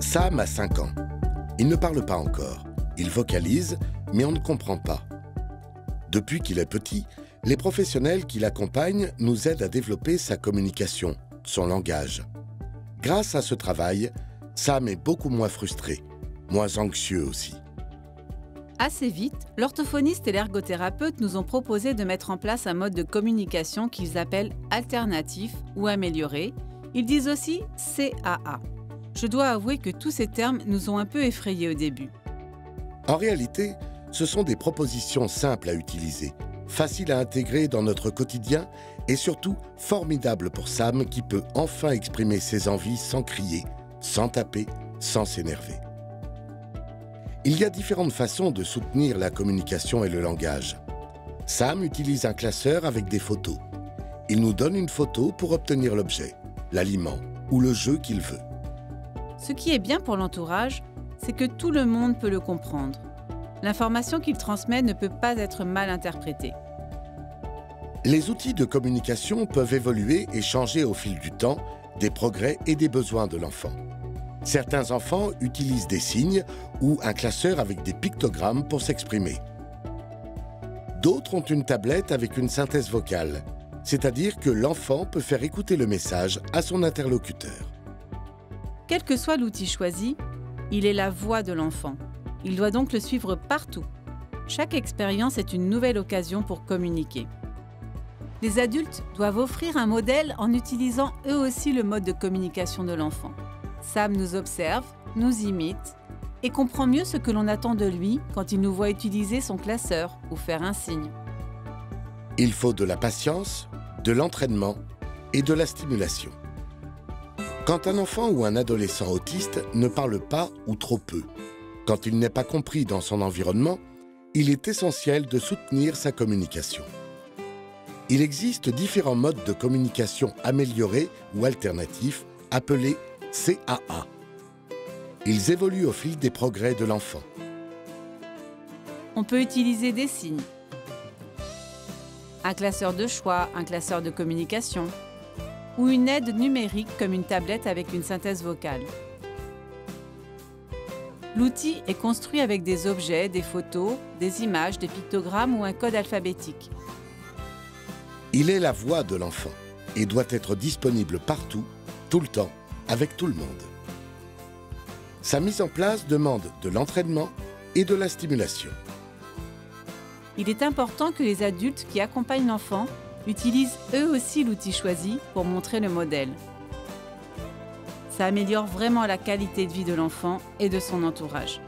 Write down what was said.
Sam a 5 ans. Il ne parle pas encore. Il vocalise, mais on ne comprend pas. Depuis qu'il est petit, les professionnels qui l'accompagnent nous aident à développer sa communication, son langage. Grâce à ce travail, Sam est beaucoup moins frustré, moins anxieux aussi. Assez vite, l'orthophoniste et l'ergothérapeute nous ont proposé de mettre en place un mode de communication qu'ils appellent alternatif ou amélioré. Ils disent aussi CAA. Je dois avouer que tous ces termes nous ont un peu effrayés au début. En réalité, ce sont des propositions simples à utiliser, faciles à intégrer dans notre quotidien et surtout formidables pour Sam qui peut enfin exprimer ses envies sans crier, sans taper, sans s'énerver. Il y a différentes façons de soutenir la communication et le langage. Sam utilise un classeur avec des photos. Il nous donne une photo pour obtenir l'objet, l'aliment ou le jeu qu'il veut. Ce qui est bien pour l'entourage, c'est que tout le monde peut le comprendre. L'information qu'il transmet ne peut pas être mal interprétée. Les outils de communication peuvent évoluer et changer au fil du temps, des progrès et des besoins de l'enfant. Certains enfants utilisent des signes ou un classeur avec des pictogrammes pour s'exprimer. D'autres ont une tablette avec une synthèse vocale, c'est-à-dire que l'enfant peut faire écouter le message à son interlocuteur. Quel que soit l'outil choisi, il est la voix de l'enfant. Il doit donc le suivre partout. Chaque expérience est une nouvelle occasion pour communiquer. Les adultes doivent offrir un modèle en utilisant eux aussi le mode de communication de l'enfant. Sam nous observe, nous imite et comprend mieux ce que l'on attend de lui quand il nous voit utiliser son classeur ou faire un signe. Il faut de la patience, de l'entraînement et de la stimulation. Quand un enfant ou un adolescent autiste ne parle pas ou trop peu, quand il n'est pas compris dans son environnement, il est essentiel de soutenir sa communication. Il existe différents modes de communication améliorés ou alternatifs appelés CAA. Ils évoluent au fil des progrès de l'enfant. On peut utiliser des signes, un classeur de choix, un classeur de communication ou une aide numérique comme une tablette avec une synthèse vocale. L'outil est construit avec des objets, des photos, des images, des pictogrammes ou un code alphabétique. Il est la voix de l'enfant et doit être disponible partout, tout le temps, avec tout le monde. Sa mise en place demande de l'entraînement et de la stimulation. Il est important que les adultes qui accompagnent l'enfant utilisent eux aussi l'outil choisi pour montrer le modèle. Ça améliore vraiment la qualité de vie de l'enfant et de son entourage.